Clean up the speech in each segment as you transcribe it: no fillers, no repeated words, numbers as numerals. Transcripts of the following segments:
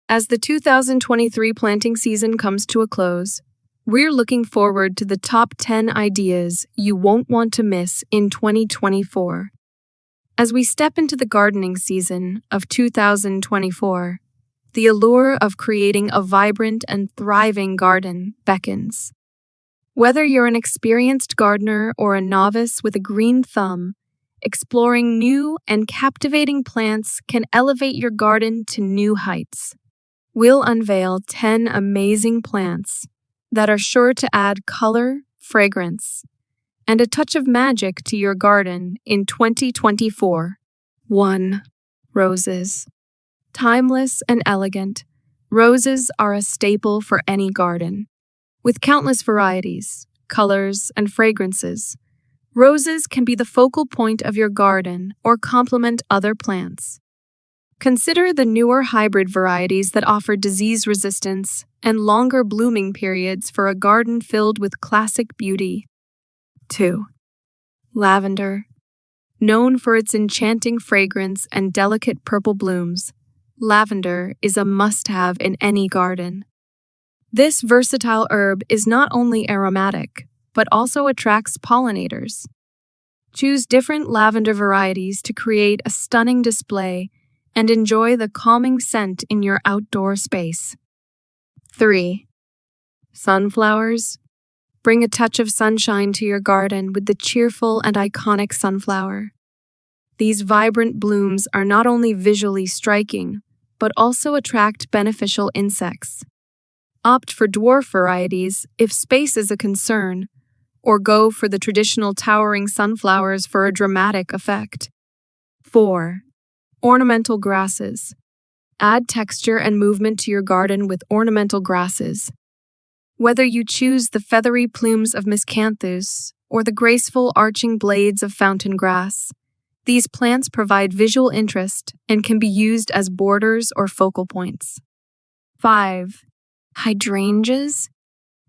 As the 2023 planting season comes to a close, we're looking forward to the top 10 ideas you won't want to miss in 2024. As we step into the gardening season of 2024, the allure of creating a vibrant and thriving garden beckons. Whether you're an experienced gardener or a novice with a green thumb, exploring new and captivating plants can elevate your garden to new heights. We'll unveil 10 amazing plants that are sure to add color, fragrance, and a touch of magic to your garden in 2024. 1. Roses. Timeless and elegant, roses are a staple for any garden. With countless varieties, colors, and fragrances, roses can be the focal point of your garden or complement other plants. Consider the newer hybrid varieties that offer disease resistance and longer blooming periods for a garden filled with classic beauty. 2. Lavender. Known for its enchanting fragrance and delicate purple blooms, lavender is a must-have in any garden. This versatile herb is not only aromatic, but also attracts pollinators. Choose different lavender varieties to create a stunning display and enjoy the calming scent in your outdoor space. 3. Sunflowers. Bring a touch of sunshine to your garden with the cheerful and iconic sunflower. These vibrant blooms are not only visually striking, but also attract beneficial insects. Opt for dwarf varieties if space is a concern, or go for the traditional towering sunflowers for a dramatic effect. 4. Ornamental grasses. Add texture and movement to your garden with ornamental grasses. Whether you choose the feathery plumes of miscanthus or the graceful arching blades of fountain grass, these plants provide visual interest and can be used as borders or focal points. 5. Hydrangeas.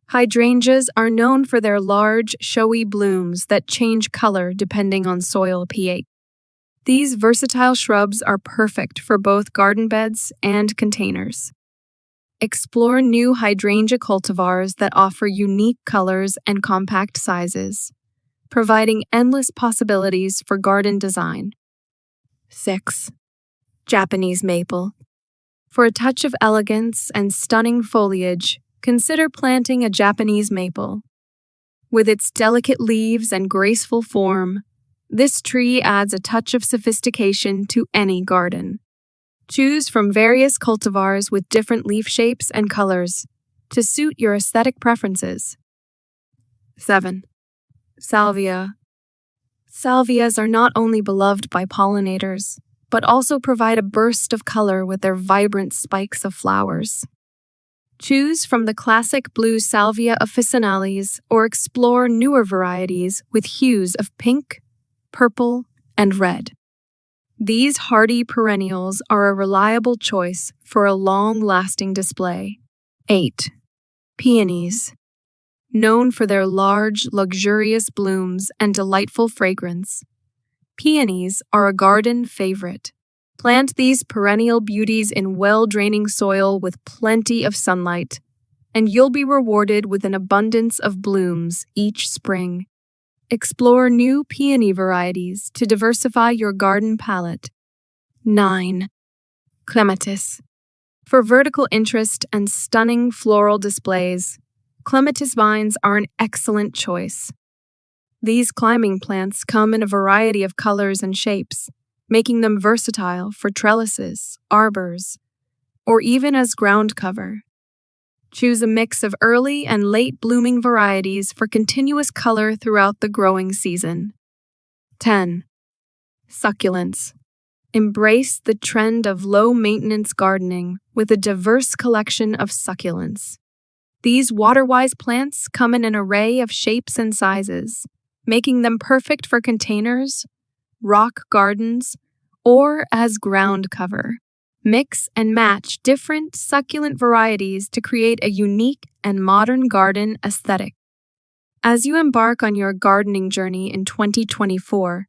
Hydrangeas are known for their large, showy blooms that change color depending on soil pH. These versatile shrubs are perfect for both garden beds and containers. Explore new hydrangea cultivars that offer unique colors and compact sizes, providing endless possibilities for garden design. 6. Japanese maple. For a touch of elegance and stunning foliage, consider planting a Japanese maple. With its delicate leaves and graceful form, this tree adds a touch of sophistication to any garden. Choose from various cultivars with different leaf shapes and colors to suit your aesthetic preferences. 7. Salvia. Salvias are not only beloved by pollinators, but also provide a burst of color with their vibrant spikes of flowers. Choose from the classic blue Salvia officinalis or explore newer varieties with hues of pink, purple, and red. These hardy perennials are a reliable choice for a long-lasting display. 8. Peonies. Known for their large, luxurious blooms and delightful fragrance, peonies are a garden favorite. Plant these perennial beauties in well-draining soil with plenty of sunlight, and you'll be rewarded with an abundance of blooms each spring. Explore new peony varieties to diversify your garden palette. 9. Clematis. For vertical interest and stunning floral displays, clematis vines are an excellent choice. These climbing plants come in a variety of colors and shapes, making them versatile for trellises, arbors, or even as ground cover. Choose a mix of early and late blooming varieties for continuous color throughout the growing season. 10. Succulents. Embrace the trend of low-maintenance gardening with a diverse collection of succulents. These water-wise plants come in an array of shapes and sizes, making them perfect for containers, rock gardens, or as ground cover. Mix and match different succulent varieties to create a unique and modern garden aesthetic. As you embark on your gardening journey in 2024,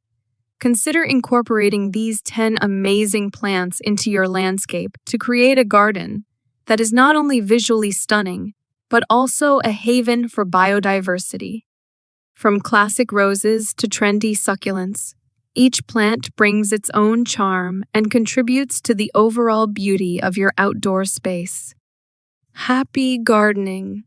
consider incorporating these 10 amazing plants into your landscape to create a garden that is not only visually stunning, but also a haven for biodiversity. From classic roses to trendy succulents, each plant brings its own charm and contributes to the overall beauty of your outdoor space. Happy gardening!